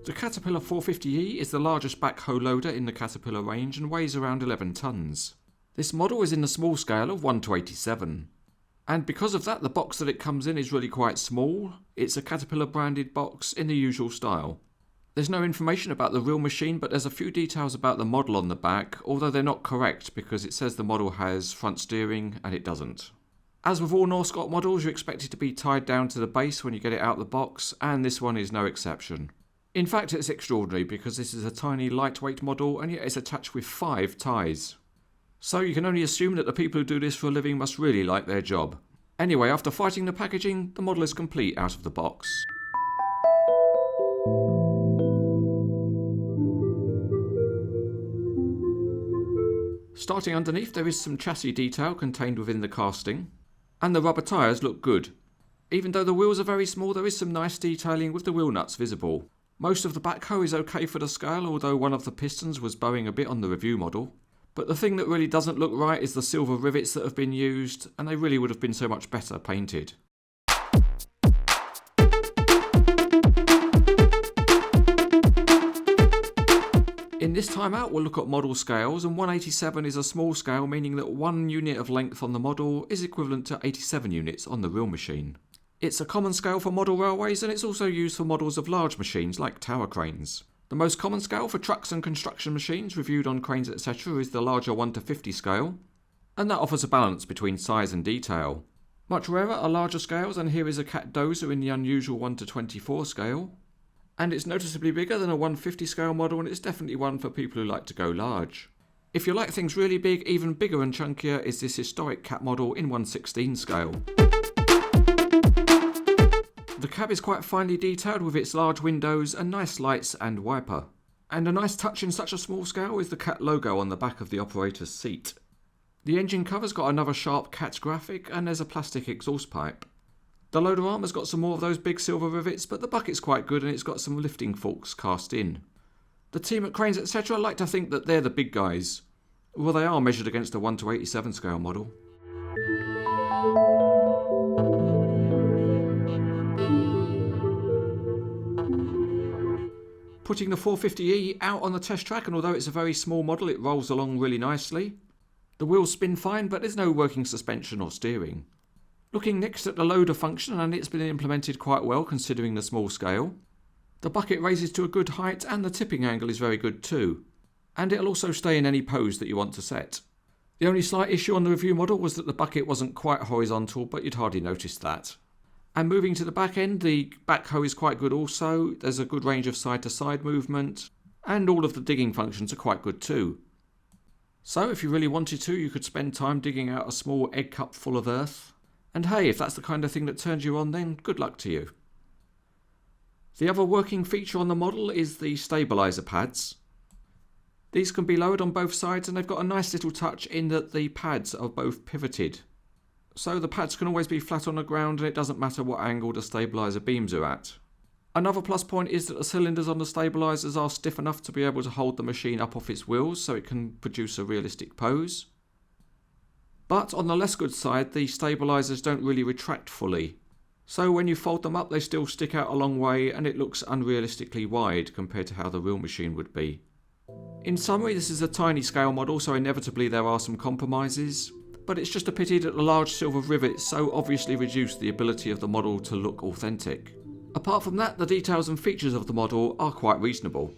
The Caterpillar 450E is the largest backhoe loader in the Caterpillar range and weighs around 11 tonnes. This model is in the small scale of 1:87. And because of that, the box that it comes in is really quite small. It's a Caterpillar branded box in the usual style. There's no information about the real machine, but there's a few details about the model on the back, although they're not correct because it says the model has front steering and it doesn't. As with all Norscot models, you expect it to be tied down to the base when you get it out of the box, and this one is no exception. In fact, it's extraordinary because this is a tiny lightweight model and yet it's attached with 5 ties. So you can only assume that the people who do this for a living must really like their job. Anyway, after fighting the packaging, the model is complete out of the box. Starting underneath, there is some chassis detail contained within the casting, and the rubber tyres look good. Even though the wheels are very small, there is some nice detailing with the wheel nuts visible. Most of the backhoe is okay for the scale, although one of the pistons was bowing a bit on the review model. But the thing that really doesn't look right is the silver rivets that have been used, and they really would have been so much better painted. In this time out, we'll look at model scales, and 187 is a small scale, meaning that 1 unit of length on the model is equivalent to 87 units on the real machine. It's a common scale for model railways, and it's also used for models of large machines like tower cranes. The most common scale for trucks and construction machines reviewed on CranesEtcTV is the larger 1:50 scale, and that offers a balance between size and detail. Much rarer are larger scales, and here is a Cat Dozer in the unusual 1:24 scale. And it's noticeably bigger than a 150 scale model, and it's definitely one for people who like to go large. If you like things really big, even bigger and chunkier is this historic Cat model in 1:16 scale. The cab is quite finely detailed with its large windows and nice lights and wiper. And a nice touch in such a small scale is the Cat logo on the back of the operator's seat. The engine cover's got another sharp Cat graphic, and there's a plastic exhaust pipe. The loader arm has got some more of those big silver rivets, but the bucket's quite good and it's got some lifting forks cast in. The team at CranesEtcTV like to think that they're the big guys. Well, they are measured against a 1:87 scale model. Putting the 450E out on the test track, and although it's a very small model, it rolls along really nicely. The wheels spin fine, but there's no working suspension or steering. Looking next at the loader function, and it's been implemented quite well considering the small scale. The bucket raises to a good height and the tipping angle is very good too. And it'll also stay in any pose that you want to set. The only slight issue on the review model was that the bucket wasn't quite horizontal, but you'd hardly notice that. And moving to the back end, the backhoe is quite good also. There's a good range of side to side movement, and all of the digging functions are quite good too. So if you really wanted to, you could spend time digging out a small egg cup full of earth. And hey, if that's the kind of thing that turns you on, then good luck to you. The other working feature on the model is the stabiliser pads. These can be lowered on both sides, and they've got a nice little touch in that the pads are both pivoted. So the pads can always be flat on the ground, and it doesn't matter what angle the stabiliser beams are at. Another plus point is that the cylinders on the stabilisers are stiff enough to be able to hold the machine up off its wheels so it can produce a realistic pose. But on the less good side, the stabilisers don't really retract fully. So when you fold them up, they still stick out a long way, and it looks unrealistically wide compared to how the real machine would be. In summary, this is a tiny scale model, so inevitably there are some compromises. But it's just a pity that the large silver rivets so obviously reduce the ability of the model to look authentic. Apart from that, the details and features of the model are quite reasonable.